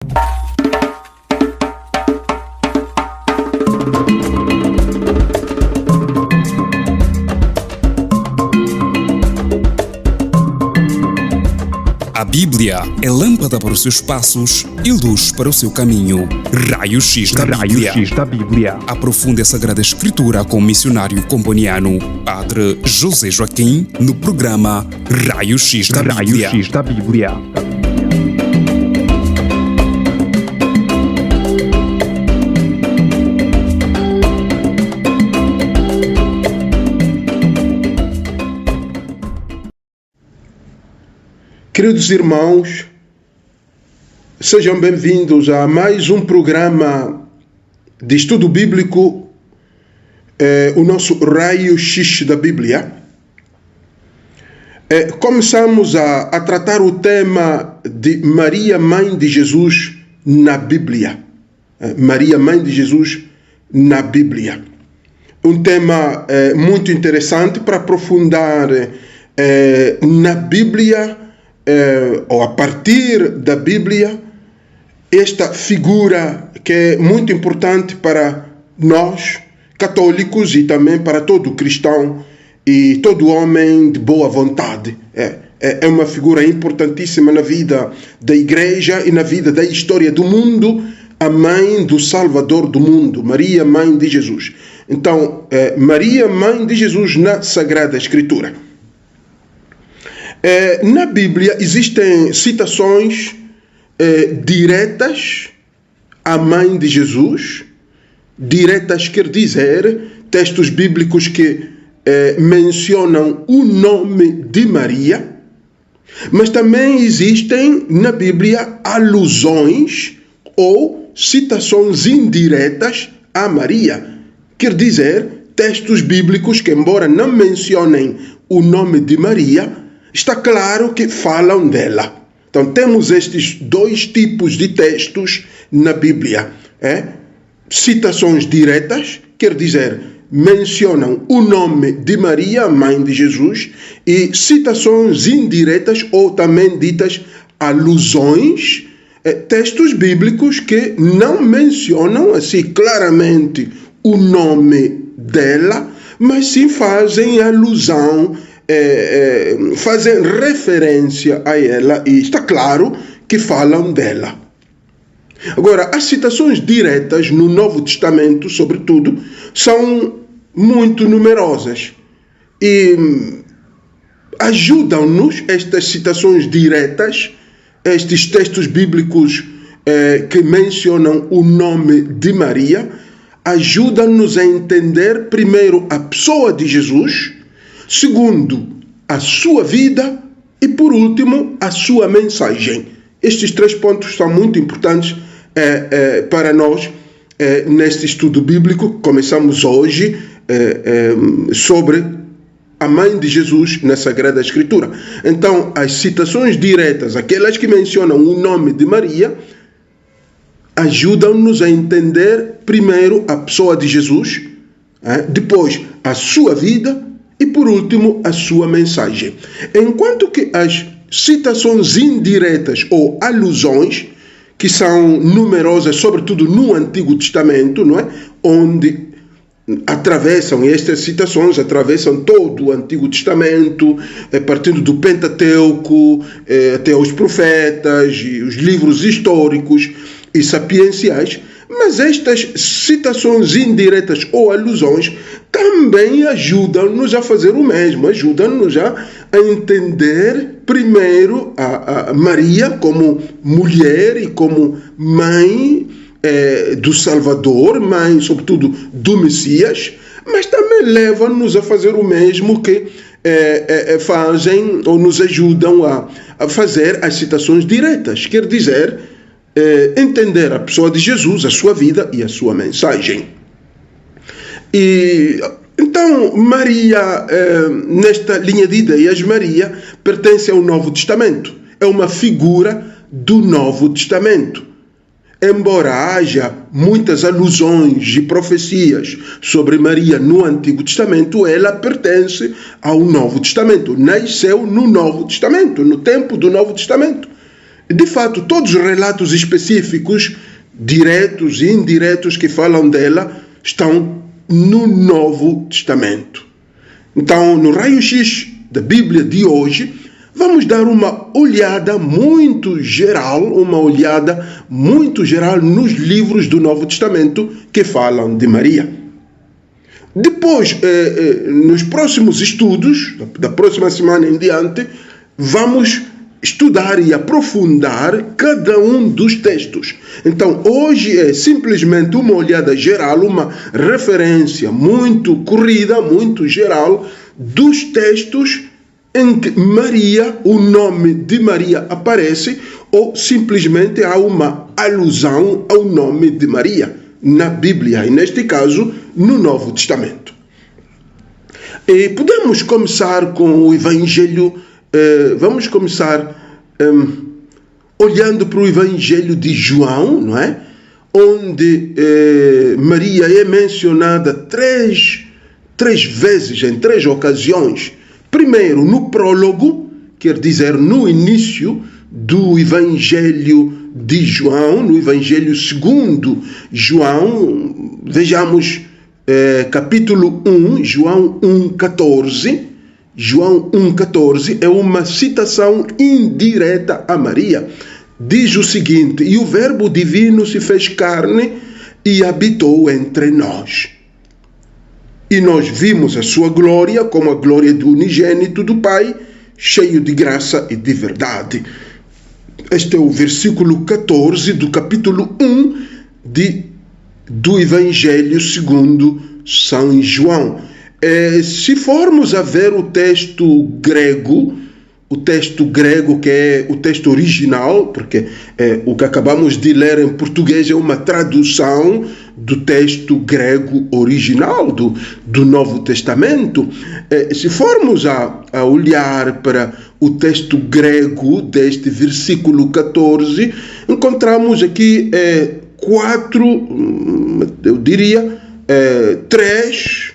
A Bíblia é lâmpada para os seus passos e luz para o seu caminho. Raio-X da Bíblia. Aprofunde a Sagrada Escritura com o missionário comboniano, Padre José Joaquim, no programa Raio-X da Bíblia. Queridos irmãos, sejam bem-vindos a mais um programa de estudo bíblico, o nosso Raio-X da Bíblia. Começamos a tratar o tema de Maria, Mãe de Jesus, na Bíblia. Maria, Mãe de Jesus, na Bíblia. Um tema muito interessante para aprofundar na Bíblia, ou a partir da Bíblia, esta figura que é muito importante para nós, católicos, e também para todo cristão e todo homem de boa vontade. É uma figura importantíssima na vida da Igreja e na vida da história do mundo, a mãe do Salvador do mundo, Maria, Mãe de Jesus. Então, Maria, Mãe de Jesus na Sagrada Escritura. Na Bíblia existem citações diretas à Mãe de Jesus. Diretas quer dizer textos bíblicos que mencionam o nome de Maria, mas também existem na Bíblia alusões ou citações indiretas a Maria. Quer dizer, textos bíblicos que, embora não mencionem o nome de Maria, está claro que falam dela. Então temos estes dois tipos de textos na Bíblia. Citações diretas, quer dizer, mencionam o nome de Maria, Mãe de Jesus, e citações indiretas, ou também ditas alusões, textos bíblicos que não mencionam assim claramente o nome dela, mas sim fazem alusão, fazem referência a ela, e está claro que falam dela. Agora, as citações diretas no Novo Testamento, sobretudo, são muito numerosas e ajudam-nos, estas citações diretas, estes textos bíblicos que mencionam o nome de Maria, ajudam-nos a entender, primeiro, a pessoa de Jesus, segundo, a sua vida e, por último, a sua mensagem. Estes três pontos são muito importantes para nós neste estudo bíblico. Começamos hoje sobre a Mãe de Jesus na Sagrada Escritura. Então, as citações diretas, aquelas que mencionam o nome de Maria, ajudam-nos a entender, primeiro, a pessoa de Jesus, depois, a sua vida, e, por último, a sua mensagem. Enquanto que as citações indiretas ou alusões, que são numerosas, sobretudo no Antigo Testamento, não é? Onde atravessam, estas citações atravessam todo o Antigo Testamento, partindo do Pentateuco até os profetas e os livros históricos e sapienciais. Mas estas citações indiretas ou alusões também ajudam-nos a fazer o mesmo, ajudam-nos a entender, primeiro, a Maria como mulher e como mãe do Salvador, mãe, sobretudo, do Messias, mas também levam-nos a fazer o mesmo que fazem ou nos ajudam a fazer as citações diretas, quer dizer, entender a pessoa de Jesus, a sua vida e a sua mensagem. E então Maria, nesta linha de ideias, Maria pertence ao Novo Testamento, é uma figura do Novo Testamento. Embora haja muitas alusões e profecias sobre Maria no Antigo Testamento, ela pertence ao Novo Testamento, nasceu no Novo Testamento, no tempo do Novo Testamento. De fato, todos os relatos específicos, diretos e indiretos que falam dela, estão no Novo Testamento. Então, no raio-x da Bíblia de hoje, vamos dar uma olhada muito geral nos livros do Novo Testamento que falam de Maria. Depois, nos próximos estudos, da próxima semana em diante, vamos estudar e aprofundar cada um dos textos. Então, hoje é simplesmente uma olhada geral, uma referência muito corrida, muito geral, dos textos em que Maria, o nome de Maria aparece, ou simplesmente há uma alusão ao nome de Maria na Bíblia, e neste caso, no Novo Testamento. E podemos começar com o Evangelho. Vamos começar olhando para o Evangelho de João, não é? Onde Maria é mencionada três vezes, em 3 ocasiões. Primeiro, no prólogo, quer dizer, no início do Evangelho de João, no Evangelho segundo João, vejamos capítulo 1, João 1,14. João 1,14 é uma citação indireta a Maria. Diz o seguinte: e o Verbo divino se fez carne e habitou entre nós. E nós vimos a sua glória como a glória do unigênito do Pai, cheio de graça e de verdade. Este é o versículo 14 do capítulo 1 do Evangelho segundo São João. Se formos a ver o texto grego que é o texto original, porque o que acabamos de ler em português é uma tradução do texto grego original do Novo Testamento. Se formos a olhar para o texto grego deste versículo 14, encontramos aqui três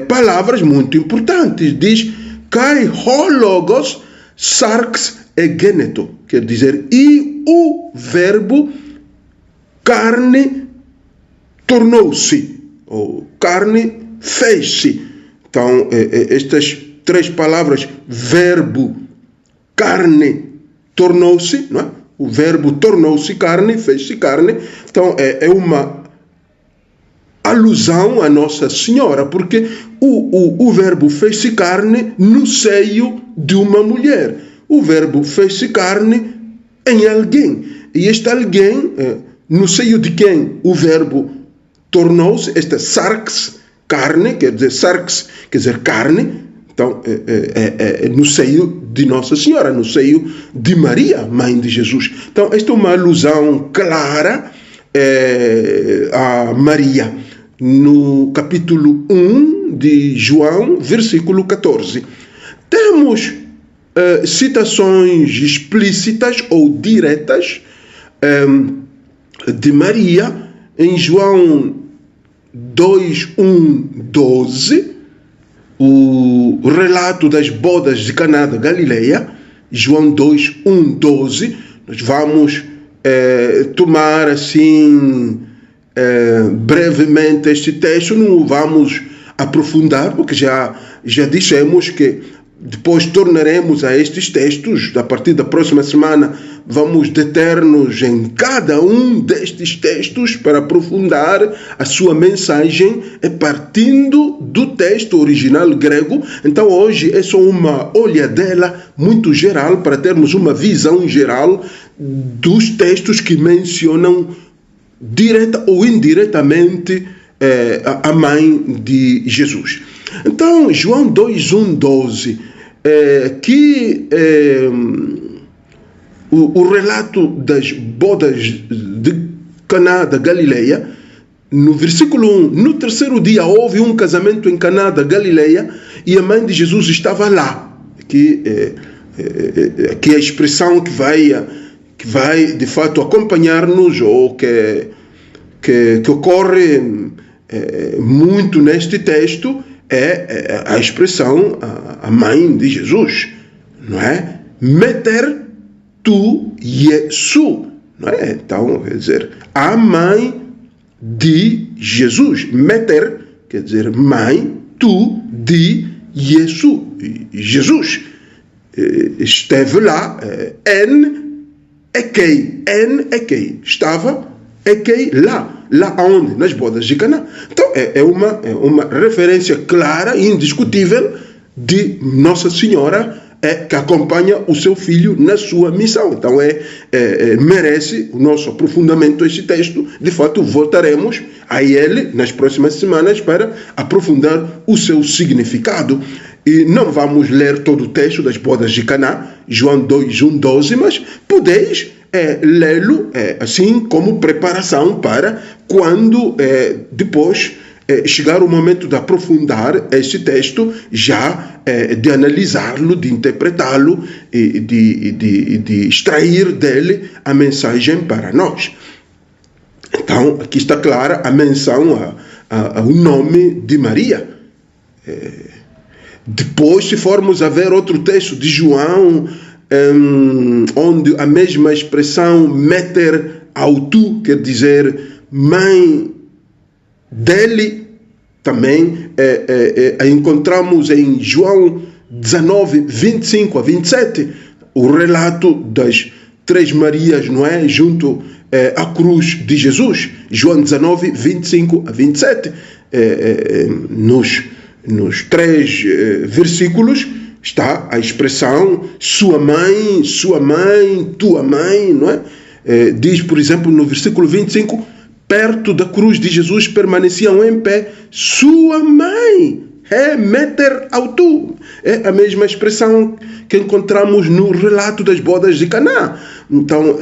palavras muito importantes. Diz kai ho logos sarx egeneto, quer dizer, e o verbo carne tornou-se, ou carne fez-se. Então, estas 3 palavras, verbo, carne, tornou-se, não é? O verbo tornou-se carne, fez-se carne. Então, é uma alusão a Nossa Senhora, porque o verbo fez-se carne no seio de uma mulher. O verbo fez-se carne em alguém. E este alguém, no seio de quem o verbo tornou-se, esta sarx, carne, quer dizer carne. Então, no seio de Nossa Senhora, no seio de Maria, mãe de Jesus. Então, esta é uma alusão clara a Maria, no capítulo 1 de João, versículo 14. Temos citações explícitas ou diretas de Maria em João 2:1-12, o relato das bodas de Caná da Galileia. João 2:1-12. Nós vamos tomar assim brevemente este texto, não vamos aprofundar, porque já dissemos que depois tornaremos a estes textos. A partir da próxima semana vamos deter-nos em cada um destes textos para aprofundar a sua mensagem, partindo do texto original grego. Então hoje é só uma olhadela muito geral para termos uma visão geral dos textos que mencionam direta ou indiretamente a mãe de Jesus. Então, João 2:1-12, o relato das bodas de Caná da Galileia, no versículo 1, no terceiro dia houve um casamento em Caná da Galileia e a mãe de Jesus estava lá. Aqui é a expressão que vai de fato acompanhar-nos, ou que ocorre muito neste texto, é a expressão a mãe de Jesus, não é? Meter tu, Jesus. Não é? Então, quer dizer, a mãe de Jesus. Meter, quer dizer, mãe, tu, de Jesus. Jesus esteve lá, quem estava, quem lá onde? Nas bodas de Caná. Então é uma referência clara e indiscutível de Nossa Senhora que acompanha o seu filho na sua missão. Então merece o nosso aprofundamento esse texto. De fato, voltaremos a ele nas próximas semanas para aprofundar o seu significado. E não vamos ler todo o texto das bodas de Caná, João 2:1-12, mas podeis lê-lo assim como preparação para quando depois chegar o momento de aprofundar este texto, já de analisá-lo, de interpretá-lo e de extrair dele a mensagem para nós. Então, aqui está clara a menção ao nome de Maria. Depois, se formos a ver outro texto de João, onde a mesma expressão meter autu, quer dizer mãe dele, também a encontramos em João 19:25-27, o relato das três Marias, não é? Junto à cruz de Jesus. João 19:25-27, nos três versículos está a expressão sua mãe, tua mãe, não é? Diz, por exemplo, no versículo 25, perto da cruz de Jesus permaneciam em pé sua mãe, meter autu. É a mesma expressão que encontramos no relato das bodas de Caná. Então,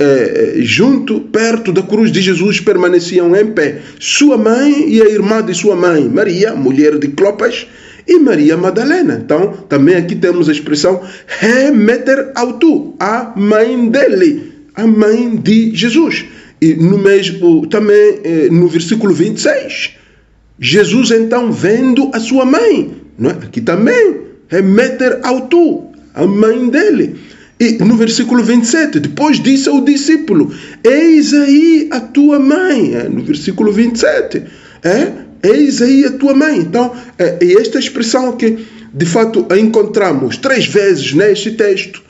perto da cruz de Jesus permaneciam em pé sua mãe e a irmã de sua mãe, Maria, mulher de Clopas, e Maria Madalena. Então, também aqui temos a expressão meter autu, a mãe dele, a mãe de Jesus. E também no versículo 26, Jesus então vendo a sua mãe, não é? Aqui também meter autu, a mãe dele. E no versículo 27, depois disse ao discípulo, eis aí a tua mãe. No versículo 27, eis aí a tua mãe. Então, é esta expressão que de fato a encontramos 3 vezes neste texto,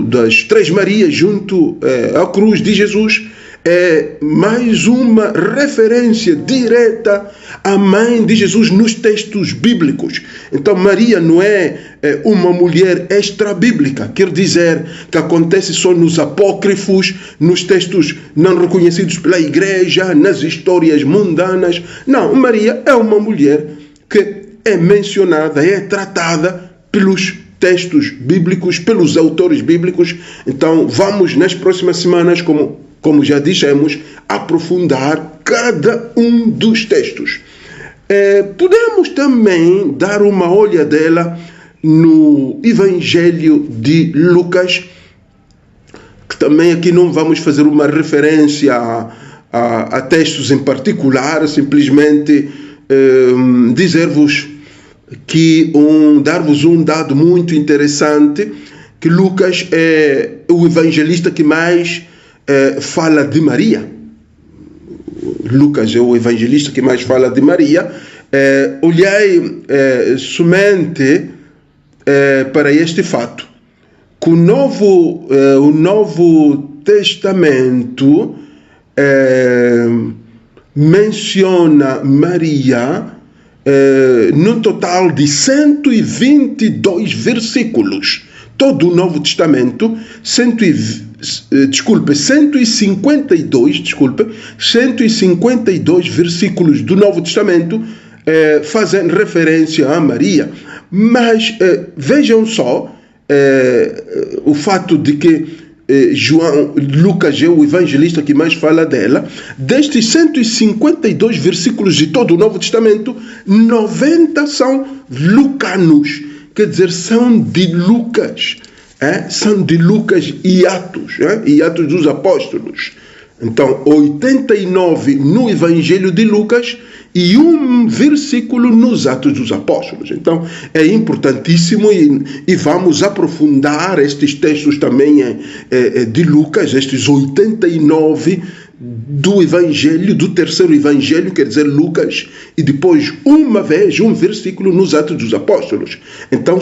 das três Marias junto à cruz de Jesus. É mais uma referência direta à mãe de Jesus nos textos bíblicos. Então Maria não é uma mulher extra-bíblica, quer dizer que acontece só nos apócrifos, nos textos não reconhecidos pela igreja, nas histórias mundanas. Não, Maria é uma mulher que é mencionada, é tratada pelos textos bíblicos, pelos autores bíblicos. Então vamos nas próximas semanas, como já dissemos, aprofundar cada um dos textos. Podemos também dar uma olhadela no Evangelho de Lucas, que também aqui não vamos fazer uma referência a textos em particular, simplesmente dizer-vos que dar-vos um dado muito interessante, que Lucas é o evangelista que mais fala de Maria. Lucas é o evangelista que mais fala de Maria. Olhei somente para este fato, que o Novo Testamento menciona Maria num total de 122 versículos. Todo o Novo Testamento, 152 versículos do Novo Testamento fazem referência a Maria. Mas vejam só o fato de que Lucas é o evangelista que mais fala dela. Destes 152 versículos de todo o Novo Testamento, 90 são lucanos, quer dizer, são de Lucas. São de Lucas e Atos, e Atos dos Apóstolos. Então, 89 no Evangelho de Lucas e um versículo nos Atos dos Apóstolos. Então, é importantíssimo e vamos aprofundar estes textos também de Lucas, estes 89 do Evangelho, do terceiro Evangelho, quer dizer, Lucas, e depois, uma vez, um versículo nos Atos dos Apóstolos. Então,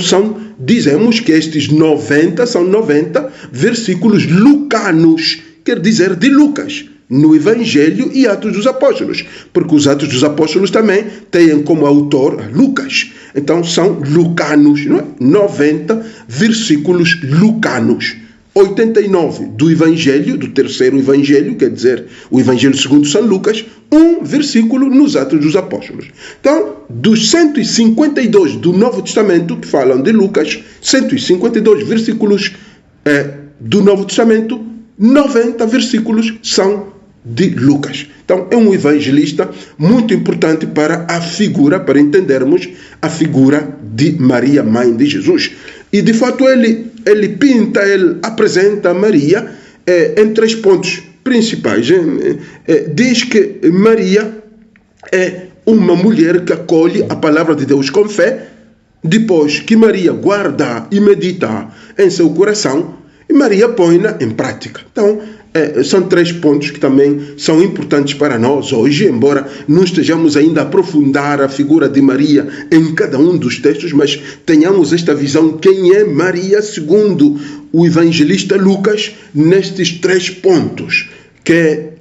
dizemos que estes 90 são 90 versículos lucanos, quer dizer, de Lucas, no Evangelho e Atos dos Apóstolos, porque os Atos dos Apóstolos também têm como autor Lucas. Então, são lucanos, não é? 90 versículos lucanos. 89 do Evangelho, do terceiro Evangelho, quer dizer, o Evangelho segundo São Lucas, um versículo nos Atos dos Apóstolos. Então, dos 152 do Novo Testamento, que falam de Lucas, 152 versículos do Novo Testamento, 90 versículos são de Lucas. Então, é um evangelista muito importante para entendermos a figura de Maria, mãe de Jesus. E, de fato, ele apresenta Maria em 3 pontos principais. Diz que Maria é uma mulher que acolhe a palavra de Deus com fé, depois que Maria guarda e medita em seu coração, e Maria põe-na em prática. Então, são 3 pontos que também são importantes para nós hoje, embora não estejamos ainda a aprofundar a figura de Maria em cada um dos textos, mas tenhamos esta visão, quem é Maria segundo o evangelista Lucas, nestes 3 pontos, que é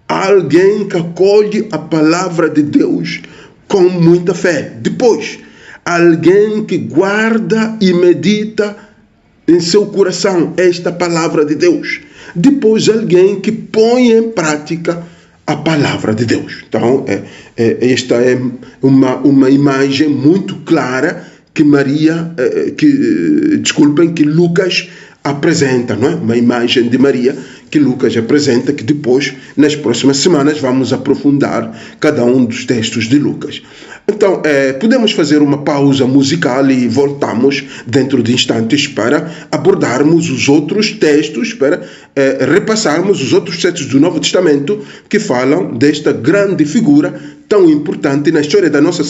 alguém que acolhe a palavra de Deus com muita fé. Depois, alguém que guarda e medita em seu coração esta palavra de Deus. Depois, alguém que põe em prática a palavra de Deus. Então, esta é uma imagem muito clara que que Lucas apresenta, não é? Uma imagem de Maria que Lucas apresenta, que depois, nas próximas semanas, vamos aprofundar cada um dos textos de Lucas. Então, podemos fazer uma pausa musical e voltamos dentro de instantes para abordarmos os outros textos, para repassarmos os outros textos do Novo Testamento que falam desta grande figura tão importante na história da nossa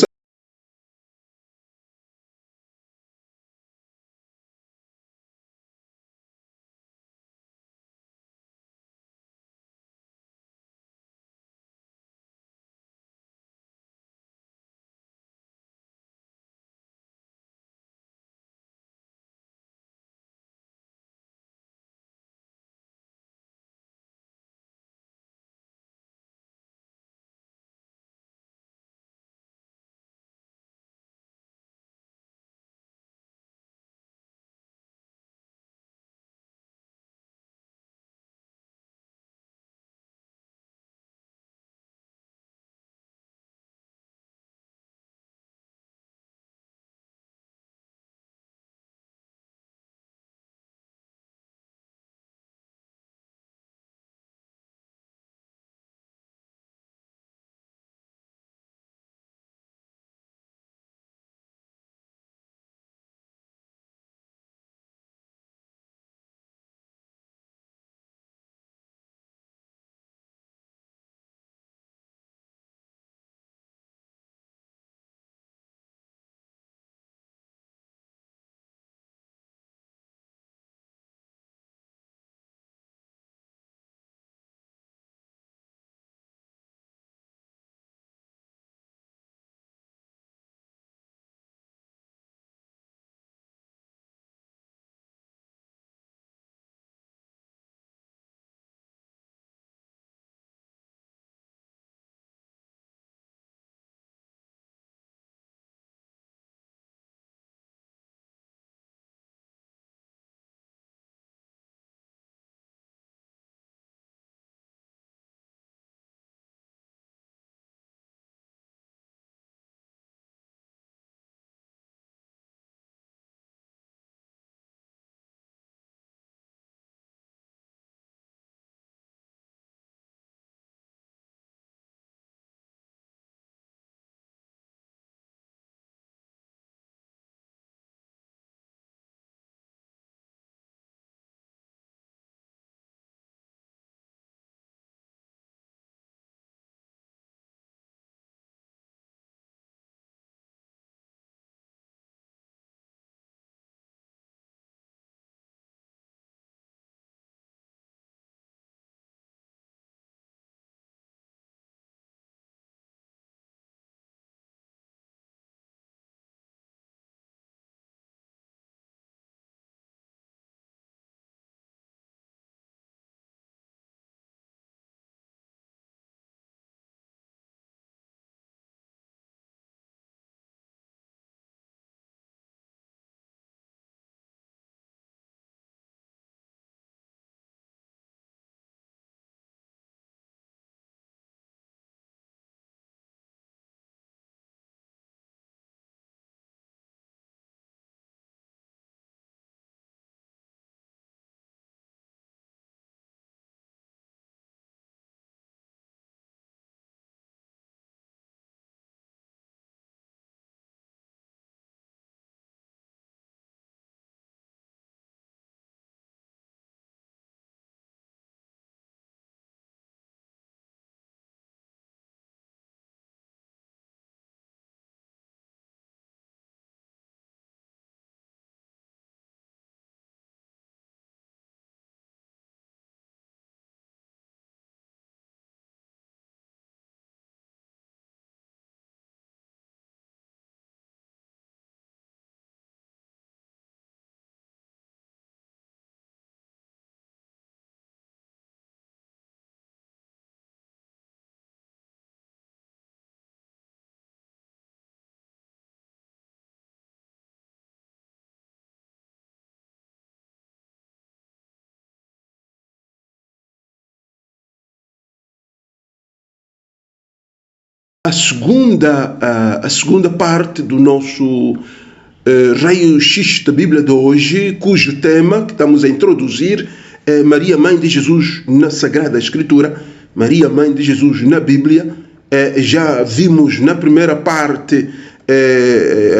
a segunda parte do nosso raio-x da Bíblia de hoje, cujo tema que estamos a introduzir é Maria, Mãe de Jesus na Sagrada Escritura, Maria, Mãe de Jesus na Bíblia. Já vimos na primeira parte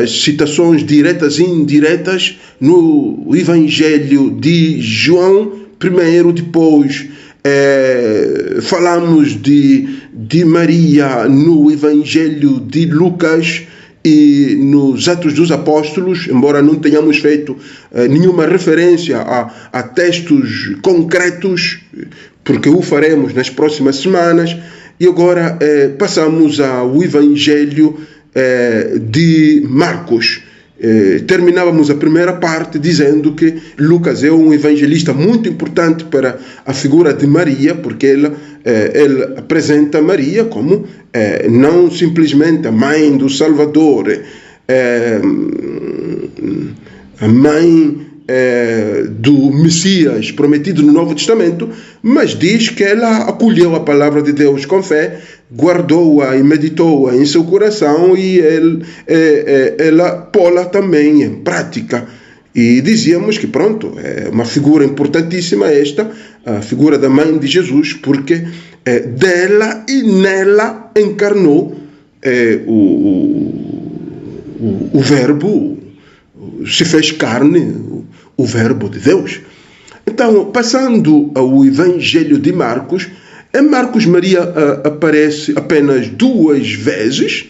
as citações diretas e indiretas no Evangelho de João, primeiro, depois falamos de Maria no Evangelho de Lucas e nos Atos dos Apóstolos, embora não tenhamos feito nenhuma referência a textos concretos, porque o faremos nas próximas semanas. E agora passamos ao Evangelho de Marcos. Terminávamos a primeira parte dizendo que Lucas é um evangelista muito importante para a figura de Maria, porque ele apresenta Maria como não simplesmente a mãe do Salvador, a mãe do Messias prometido no Novo Testamento, mas diz que ela acolheu a palavra de Deus com fé, guardou-a e meditou-a em seu coração e ela pô-la também em prática. E dizíamos que pronto, é uma figura importantíssima esta, a figura da Mãe de Jesus, porque dela e nela encarnou o Verbo, se fez carne, o Verbo de Deus. Então, passando ao Evangelho de Marcos, em Marcos Maria aparece apenas 2 vezes,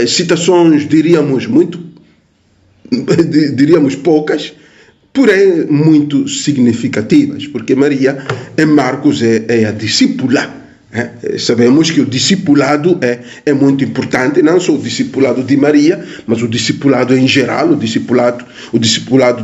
citações diríamos poucas, porém muito significativas, porque Maria em Marcos é a discípula. Sabemos que o discipulado é muito importante, não só o discipulado de Maria, mas o discipulado em geral, o discipulado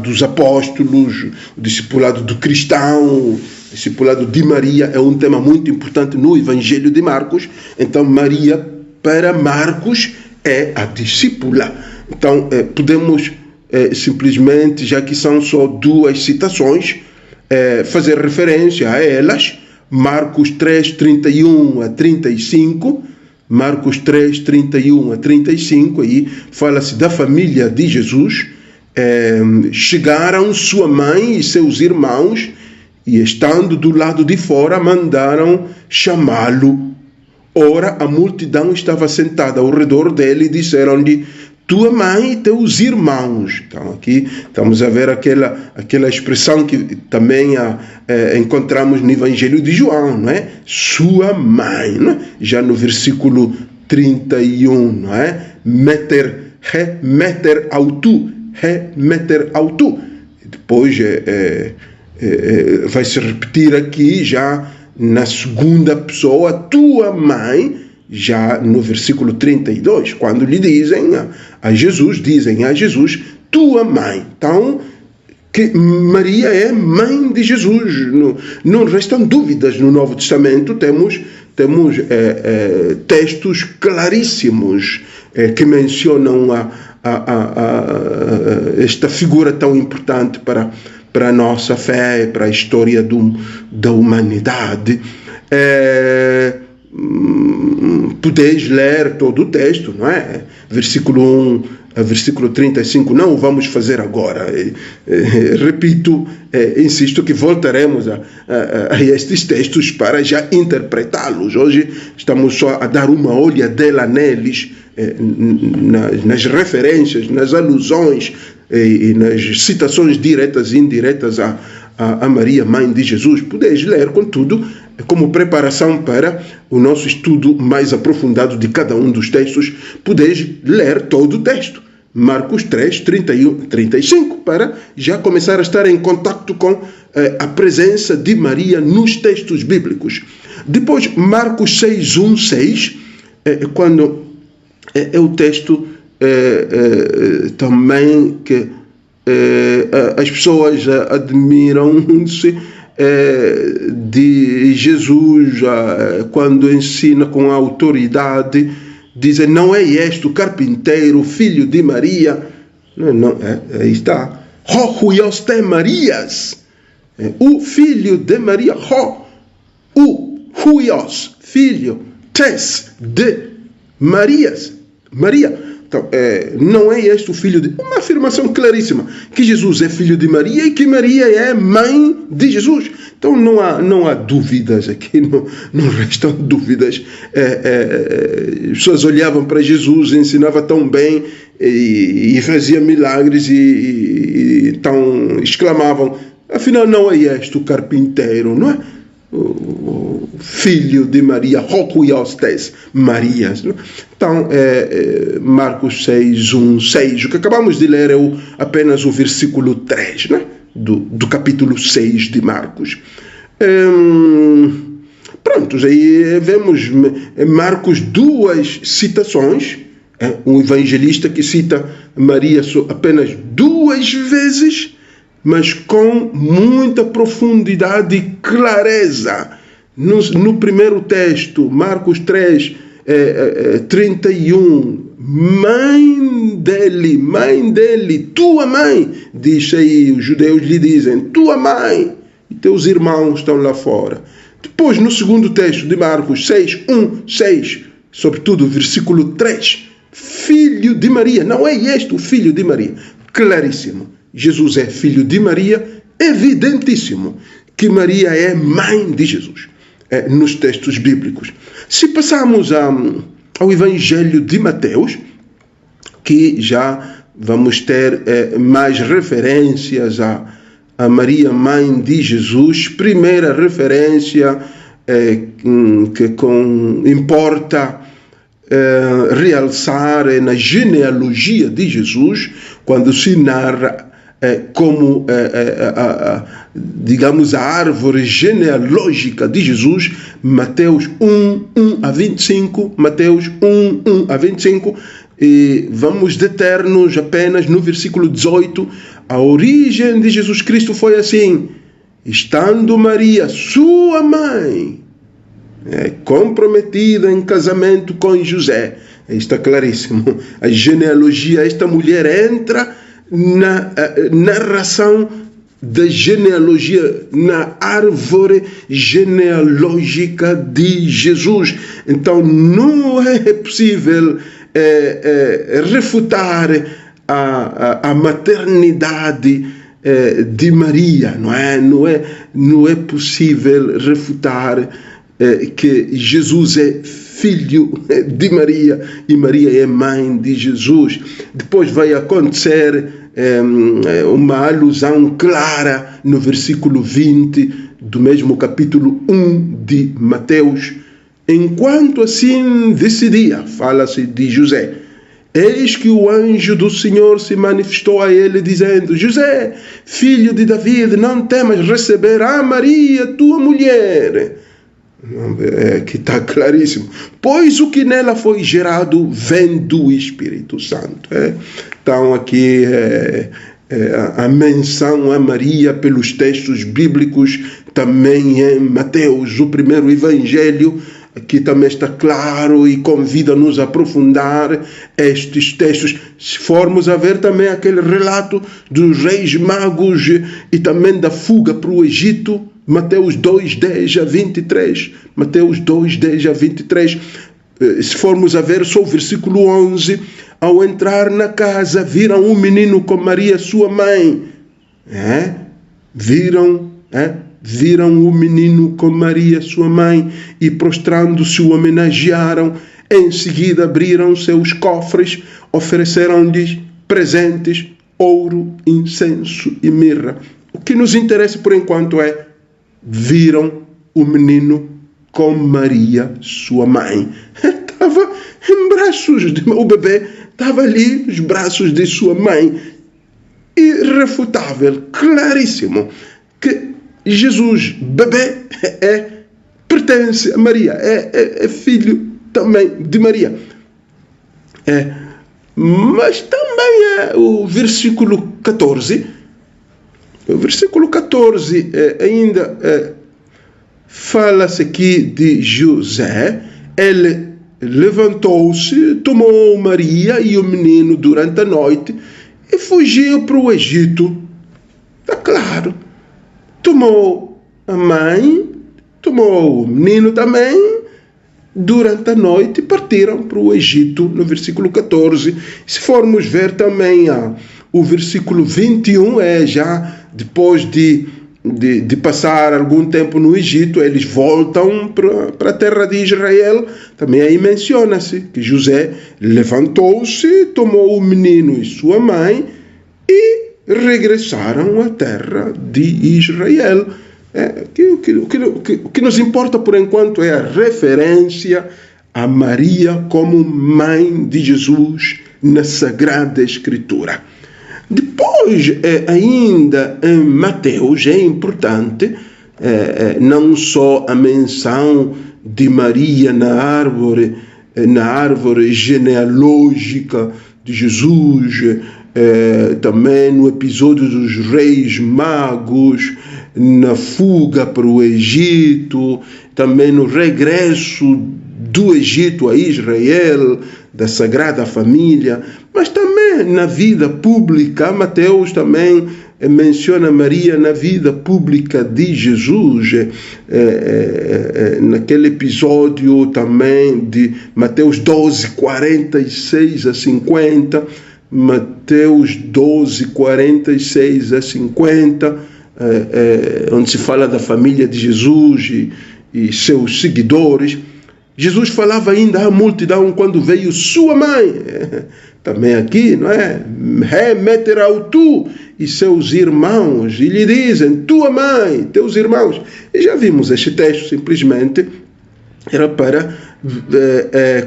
dos apóstolos, o discipulado do cristão, o discipulado de Maria é um tema muito importante no Evangelho de Marcos. Então Maria para Marcos é a discípula. Então podemos simplesmente, já que são só 2 citações, fazer referência a elas. Marcos 3, 31 a 35, Marcos 3, 31 a 35, aí fala-se da família de Jesus. Chegaram sua mãe e seus irmãos e, estando do lado de fora, mandaram chamá-lo. Ora, a multidão estava sentada ao redor dele e disseram-lhe: tua mãe e teus irmãos. Então aqui estamos a ver aquela expressão que também encontramos no Evangelho de João, não é? Sua mãe, não é? Já no versículo 31, não é? Meter autu. Depois vai se repetir aqui já na segunda pessoa, tua mãe, já no versículo 32, quando lhe dizem a Jesus, tua mãe. Então, que Maria é mãe de Jesus. Não restam dúvidas no Novo Testamento, temos textos claríssimos que mencionam esta figura tão importante para a nossa fé, para a história da humanidade. Podeis ler todo o texto, não é? Versículo 1 a versículo 35, não o vamos fazer agora. Repito, insisto que voltaremos a estes textos para já interpretá-los. Hoje estamos só a dar uma olhadela neles, nas referências, nas alusões e nas citações diretas e indiretas a Maria, Mãe de Jesus. Podeis ler, contudo, como preparação para o nosso estudo mais aprofundado de cada um dos textos, podeis ler todo o texto. Marcos 3, 31, 35, para já começar a estar em contato com a presença de Maria nos textos bíblicos. Depois, Marcos 6, 1, 6, quando é o texto também que as pessoas admiram-se de Jesus quando ensina com autoridade, dizem: não é este o carpinteiro, filho de Maria? Não, aí está. Huios de Marias, o filho de Maria. O Huios, filho tes de Maria. Então, não é este o filho de... Uma afirmação claríssima, que Jesus é filho de Maria e que Maria é mãe de Jesus. Então não há dúvidas aqui, não restam dúvidas. As pessoas olhavam para Jesus, ensinava tão bem e fazia milagres e então exclamavam, afinal não é este o carpinteiro, não é? O filho de Maria, Hocuiostes Marias. Então, Marcos 6, 1, 6, o que acabamos de ler é apenas o versículo 3, né? do capítulo 6 de Marcos. Prontos, aí vemos em Marcos duas citações, um evangelista que cita Maria apenas 2 vezes, mas com muita profundidade e clareza. No primeiro texto, Marcos 3, 31, mãe dele, tua mãe, diz aí, os judeus lhe dizem, tua mãe, e teus irmãos estão lá fora. Depois, no segundo texto de Marcos 6, 1, 6, sobretudo o versículo 3, filho de Maria, não é este o filho de Maria, claríssimo. Jesus é filho de Maria, evidentíssimo que Maria é mãe de Jesus, nos textos bíblicos. Se passarmos ao Evangelho de Mateus, que já vamos ter mais referências a Maria, mãe de Jesus. Primeira referência que importa realçar na genealogia de Jesus, quando se narra como, digamos, a árvore genealógica de Jesus, Mateus 1, 1 a 25, Mateus 1, 1 a 25, e vamos deter-nos apenas no versículo 18. A origem de Jesus Cristo foi assim: estando Maria, sua mãe, comprometida em casamento com José. Está claríssimo. A genealogia, esta mulher entra na narração da genealogia, na árvore genealógica de Jesus. Então não é possível refutar a maternidade de Maria, não é possível refutar que Jesus é filho de Maria e Maria é mãe de Jesus. Depois vai acontecer uma alusão clara no versículo 20 do mesmo capítulo 1 de Mateus. Enquanto assim decidia, fala-se de José, eis que o anjo do Senhor se manifestou a ele, dizendo: José, filho de David, não temas receber a Maria, tua mulher. Que está claríssimo. Pois o que nela foi gerado vem do Espírito Santo. Então aqui a menção a Maria pelos textos bíblicos, também em Mateus, o primeiro evangelho, aqui também está claro e convida-nos a aprofundar estes textos. Se formos a ver também aquele relato dos reis magos e também da fuga para o Egito, Mateus 2, 10 a 23. Mateus 2, 10 a 23. Se formos a ver só o versículo 11, ao entrar na casa, viram um menino com Maria, sua mãe. Viram o menino com Maria, sua mãe, e prostrando-se o homenagearam. Em seguida abriram seus cofres, ofereceram-lhes presentes, ouro, incenso e mirra. O que nos interessa por enquanto viram o menino com Maria, sua mãe. Estava em braços, o bebê estava ali nos braços de sua mãe. Irrefutável, claríssimo, que Jesus, bebê, pertence a Maria, é filho também de Maria. Mas também o versículo 14. O versículo 14 ainda fala-se aqui de José. Ele levantou-se, tomou Maria e o menino durante a noite e fugiu para o Egito. Está claro. Tomou a mãe, tomou o menino também durante a noite partiram para o Egito, no versículo 14. Se formos ver também o versículo 21, já depois de passar algum tempo no Egito, eles voltam para a terra de Israel. Também aí menciona-se que José levantou-se, tomou o menino e sua mãe e regressaram à terra de Israel. O que nos importa por enquanto é a referência a Maria como mãe de Jesus na Sagrada Escritura. Depois, ainda em Mateus, é importante não só a menção de Maria na árvore genealógica de Jesus, também no episódio dos Reis Magos, na fuga para o Egito, também no regresso do Egito a Israel, da Sagrada Família, mas também na vida pública. Mateus também menciona Maria na vida pública de Jesus, naquele episódio também de Mateus 12, 46 a 50, Mateus 12, 46 a 50, onde se fala da família de Jesus e seus seguidores. Jesus falava ainda à multidão quando veio sua mãe, também aqui, não é? Remeterá-o tu e seus irmãos, e lhe dizem, tua mãe, teus irmãos. E já vimos este texto, simplesmente era para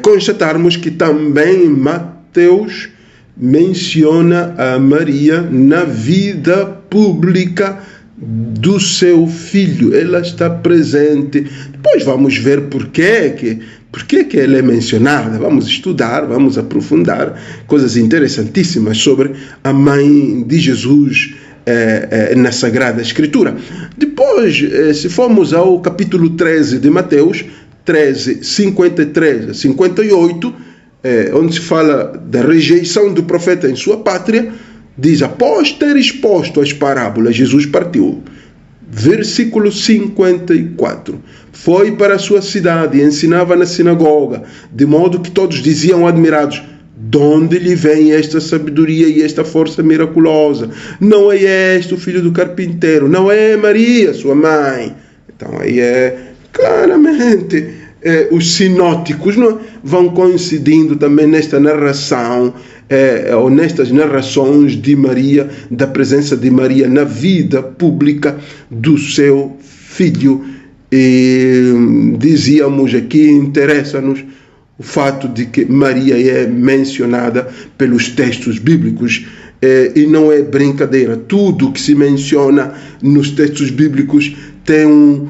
constatarmos que também Mateus menciona a Maria na vida pública do seu filho. Ela está presente. Depois vamos ver por que ela é mencionada. Vamos estudar, vamos aprofundar coisas interessantíssimas sobre a mãe de Jesus na Sagrada Escritura. Depois, se formos ao capítulo 13 de Mateus, 13, 53 a 58, onde se fala da rejeição do profeta em sua pátria, diz, após ter exposto as parábolas, Jesus partiu. Versículo 54. Foi para a sua cidade e ensinava na sinagoga, de modo que todos diziam admirados, de onde lhe vem esta sabedoria e esta força miraculosa? Não é este o filho do carpinteiro? Não é Maria, sua mãe? Então aí claramente os sinóticos vão coincidindo também nesta narração, ou nestas narrações de Maria, da presença de Maria na vida pública do seu filho. E dizíamos aqui, interessa-nos o fato de que Maria é mencionada pelos textos bíblicos, e não é brincadeira. Tudo que se menciona nos textos bíblicos tem um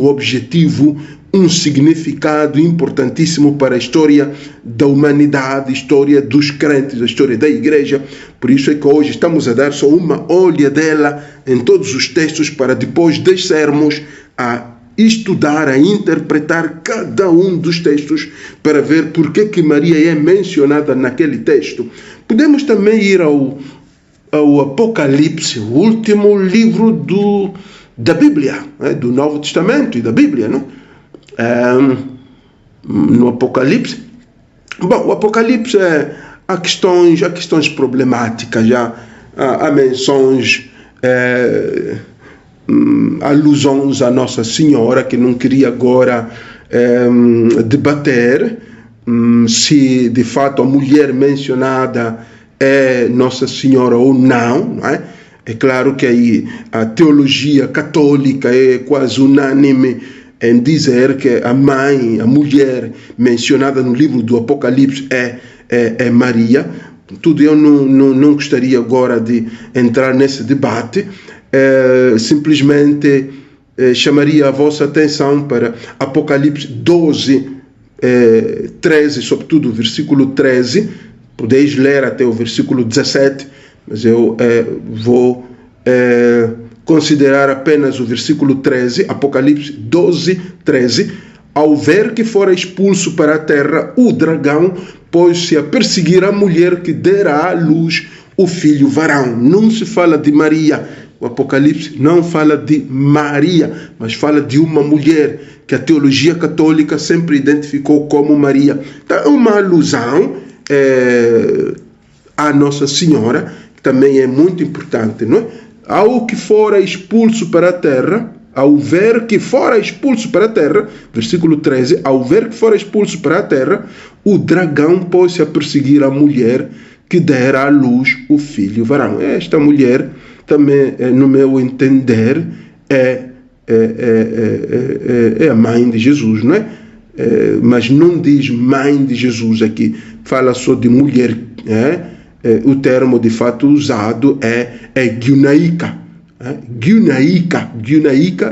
objetivo, um significado importantíssimo para a história da humanidade, a história dos crentes, a história da igreja. Por isso é que hoje estamos a dar só uma olhadela em todos os textos, para depois descermos a estudar, a interpretar cada um dos textos, para ver por que Maria é mencionada naquele texto. Podemos também ir ao Apocalipse, o último livro da Bíblia, do Novo Testamento e da Bíblia, não? No Apocalipse, o Apocalipse há questões problemáticas, já há menções, alusões a Nossa Senhora, que não queria agora debater se de fato a mulher mencionada é Nossa Senhora ou não é? É claro que aí a teologia católica é quase unânime em dizer que a mulher mencionada no livro do Apocalipse é Maria. Tudo, eu não gostaria agora de entrar nesse debate, simplesmente chamaria a vossa atenção para Apocalipse 12, 13, sobretudo o versículo 13, podeis ler até o versículo 17, mas eu vou considerar apenas o versículo 13, Apocalipse 12, 13. Ao ver que fora expulso para a terra o dragão, pôs-se a perseguir a mulher que dera à luz o filho varão. Não se fala de Maria. O Apocalipse não fala de Maria, mas fala de uma mulher que a teologia católica sempre identificou como Maria. Então é uma alusão à Nossa Senhora, que também é muito importante, não é? Ao que fora expulso para a terra, ao ver que fora expulso para a terra, versículo 13, ao ver que fora expulso para a terra, o dragão pôs-se a perseguir a mulher que dera à luz o filho varão. Esta mulher também, no meu entender, é a mãe de Jesus, não é? Mas não diz mãe de Jesus aqui, fala só de mulher. O termo de fato usado é Giunaíca. Giunaíca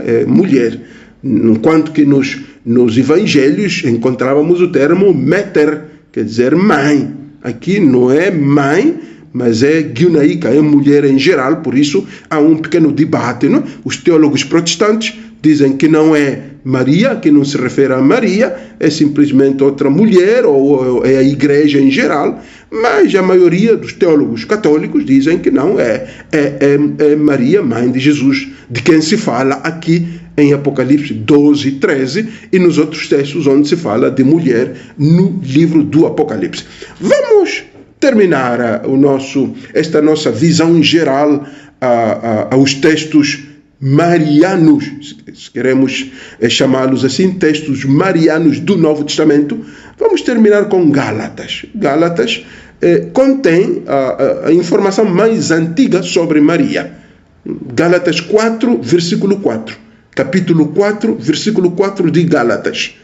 é mulher, enquanto que nos evangelhos encontrávamos o termo Meter, quer dizer mãe. Aqui não é mãe, mas é Giunaíca, é mulher em geral, por isso há um pequeno debate, não? Os teólogos protestantes dizem que não é Maria, que não se refere a Maria, é simplesmente outra mulher, ou é a igreja em geral, mas a maioria dos teólogos católicos dizem que não, é Maria, mãe de Jesus, de quem se fala aqui em Apocalipse 12, 13, e nos outros textos onde se fala de mulher no livro do Apocalipse. Vamos terminar esta nossa visão geral aos textos marianos, se queremos chamá-los assim, textos marianos do Novo Testamento. Vamos terminar com Gálatas. Gálatas contém a informação mais antiga sobre Maria. Gálatas 4, versículo 4. Capítulo 4, versículo 4 de Gálatas.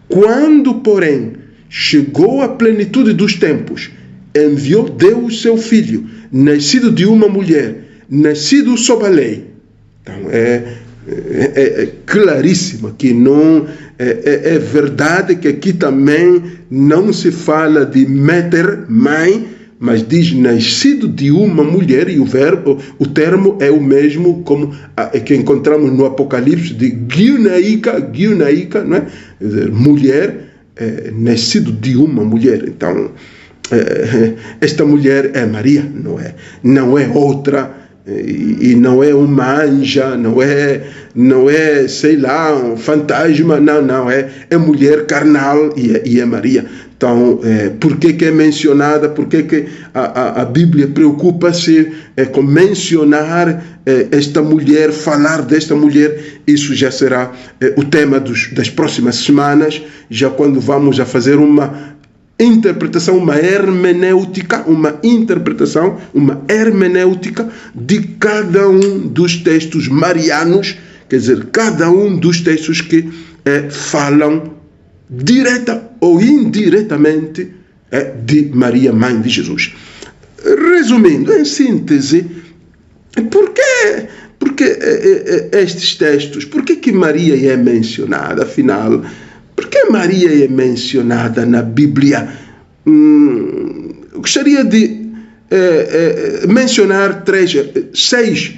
Quando, porém, chegou a plenitude dos tempos, enviou Deus seu Filho, nascido de uma mulher, nascido sob a lei. Então, é claríssimo que não é verdade que aqui também não se fala de meter, mãe, mas diz nascido de uma mulher, e o termo é o mesmo como que encontramos no Apocalipse de Giunaíca, não é? Quer dizer, mulher, nascido de uma mulher. Então, esta mulher é Maria, não é outra, e não é uma anja, não é sei lá, um fantasma, não, é mulher carnal e é Maria. Então, por que é mencionada? Por que a Bíblia preocupa-se com mencionar esta mulher, falar desta mulher? Isso já será o tema das próximas semanas, já quando vamos a fazer uma interpretação, uma hermenêutica de cada um dos textos marianos, quer dizer, cada um dos textos que falam direta ou indiretamente de Maria, mãe de Jesus. Resumindo, em síntese, por que estes textos? Por que Maria é mencionada, afinal? Por que Maria é mencionada na Bíblia? Eu gostaria de mencionar seis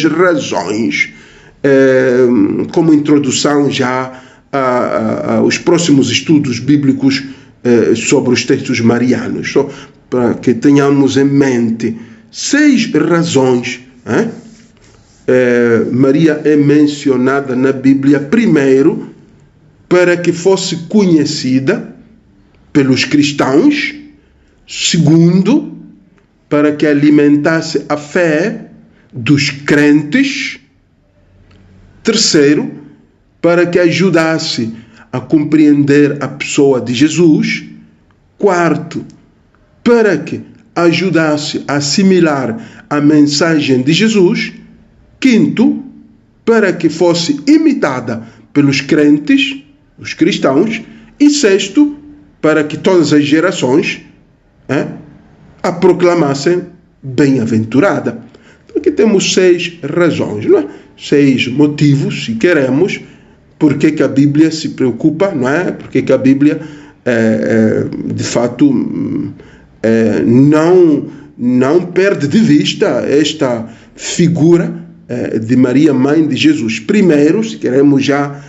razões como introdução já aos próximos estudos bíblicos sobre os textos marianos, só para que tenhamos em mente 6 razões. Maria é mencionada na Bíblia, primeiro, para que fosse conhecida pelos cristãos; segundo, para que alimentasse a fé dos crentes; terceiro, para que ajudasse a compreender a pessoa de Jesus; quarto, para que ajudasse a assimilar a mensagem de Jesus; quinto, para que fosse imitada pelos crentes, os cristãos; e sexto, para que todas as gerações a proclamassem bem-aventurada. Então aqui temos 6 razões, não é? 6 motivos, se queremos, por que a Bíblia se preocupa, não é? Por que a Bíblia, de fato, não perde de vista esta figura de Maria, mãe de Jesus. Primeiro, se queremos já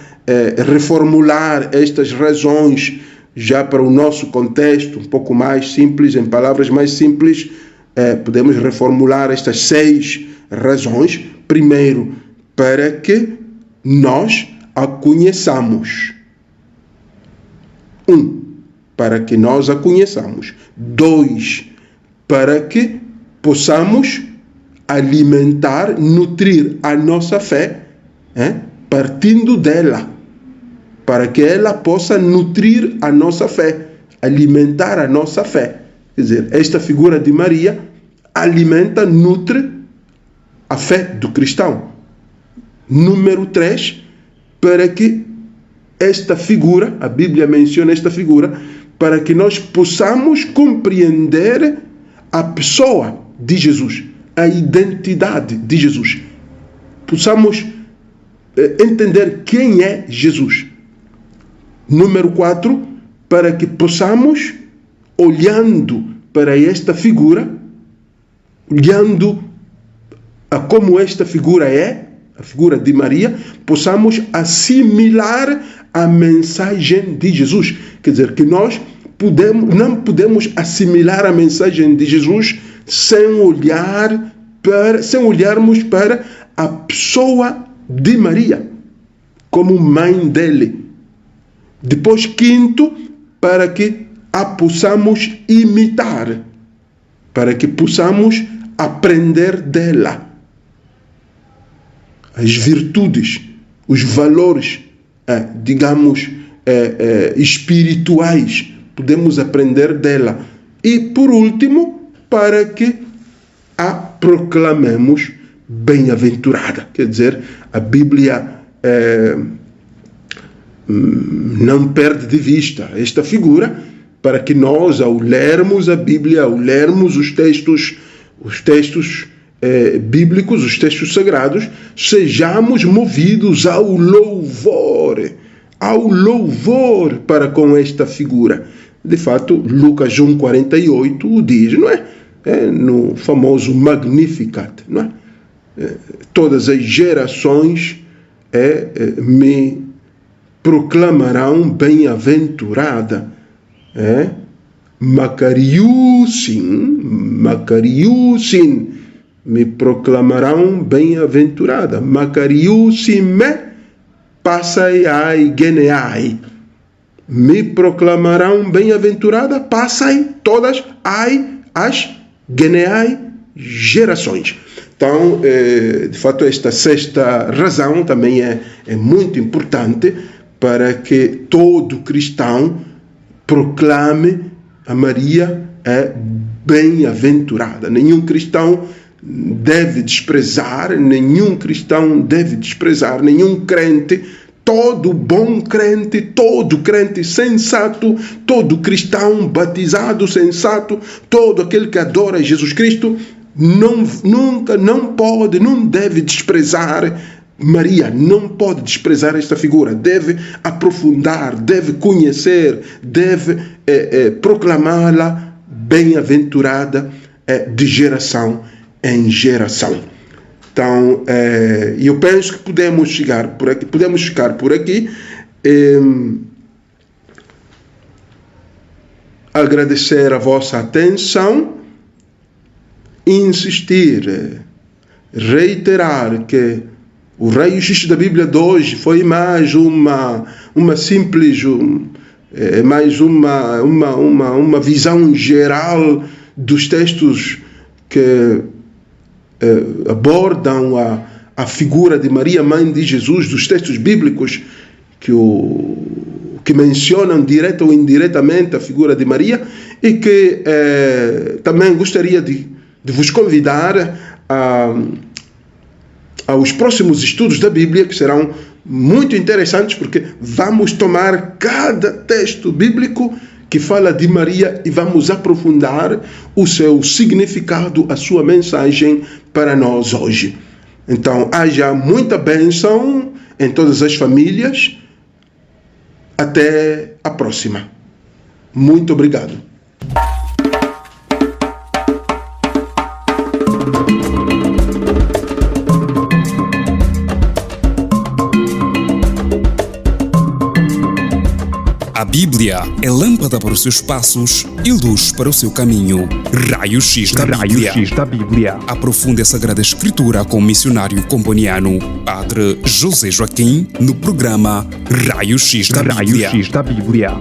reformular estas razões já para o nosso contexto, um pouco mais simples, em palavras mais simples, podemos reformular estas 6 razões. Primeiro, para que nós a conheçamos. 1, para que nós a conheçamos. 2, para que possamos alimentar, nutrir a nossa fé, partindo dela, para que ela possa nutrir a nossa fé, alimentar a nossa fé. Quer dizer, esta figura de Maria alimenta, nutre a fé do cristão. Número 3, para que esta figura, a Bíblia menciona esta figura, para que nós possamos compreender a pessoa de Jesus, a identidade de Jesus. Possamos entender quem é Jesus. Número 4, para que possamos, olhando para esta figura, olhando a como esta figura é, a figura de Maria, possamos assimilar a mensagem de Jesus. Quer dizer, que nós não podemos assimilar a mensagem de Jesus sem olharmos para a pessoa de Maria, como mãe dele. Depois, 5, para que a possamos imitar, para que possamos aprender dela. As virtudes, os valores, espirituais, podemos aprender dela. E, por último, para que a proclamemos bem-aventurada. Quer dizer, a Bíblia não perde de vista esta figura, para que nós, ao lermos a Bíblia, ao lermos os textos bíblicos, os textos sagrados, sejamos movidos ao louvor para com esta figura. De fato, Lucas 1,48 diz, não é? No famoso Magnificat, não é? Todas as gerações me proclamarão bem-aventurada. Macariusin, me proclamarão bem-aventurada. Macariusime passai ai geneai. Me proclamarão bem-aventurada, passai todas as geneai gerações. Então, de fato, esta 6ª razão também é muito importante para que todo cristão proclame a Maria bem-aventurada. Nenhum cristão deve desprezar, nenhum crente, todo bom crente, todo crente sensato, todo cristão batizado sensato, todo aquele que adora Jesus Cristo, não deve desprezar Maria, não pode desprezar esta figura, deve aprofundar, deve conhecer, deve proclamá-la bem-aventurada de geração em geração. Então, eu penso que podemos ficar por aqui. Agradecer a vossa atenção, insistir, reiterar que o raio-x da Bíblia de hoje foi mais uma visão geral dos textos que abordam a figura de Maria, mãe de Jesus, dos textos bíblicos que mencionam direta ou indiretamente a figura de Maria, e que também gostaria de vos convidar aos próximos estudos da Bíblia, que serão muito interessantes, porque vamos tomar cada texto bíblico que fala de Maria e vamos aprofundar o seu significado, a sua mensagem para nós hoje. Então, haja muita bênção em todas as famílias. Até a próxima. Muito obrigado. A Bíblia é lâmpada para os seus passos e luz para o seu caminho. Raio-X da Bíblia. Aprofunde a Sagrada Escritura com o missionário comboniano, Padre José Joaquim, no programa Raio-X da Bíblia.